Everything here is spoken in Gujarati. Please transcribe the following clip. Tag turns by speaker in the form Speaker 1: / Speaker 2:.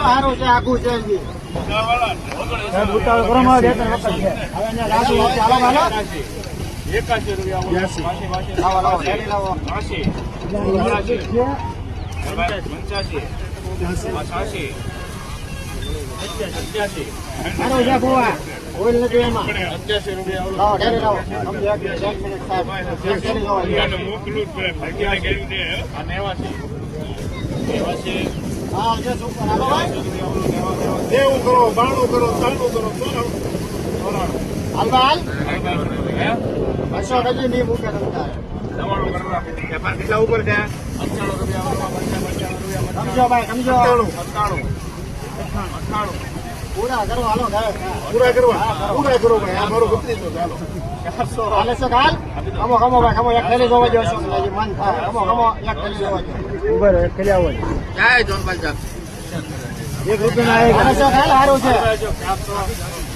Speaker 1: સારું છે આખું છે દેવું કરો, બાણું કરો, ચાલુ કરો, હાલ બસો કદી નહીં મૂકે કેટલા ઉપર છે? 98 રૂપિયા. સમજો ભાઈ, સમજો. 98 પૂરા કરો, હાલો પૂરા કરો ભાઈ. આ મારું ગુપ્તી તો ચાલો હાલે છે કાલ. ખમો ભાઈ, ખમો એક ખેલી જોવા જશો મન થાય. ખમો એક ખેલી જોવા જો ઉભર એક ખેલી આવો જાય જોનપાલ સાહેબ. 1 રૂપિયા સારું છે.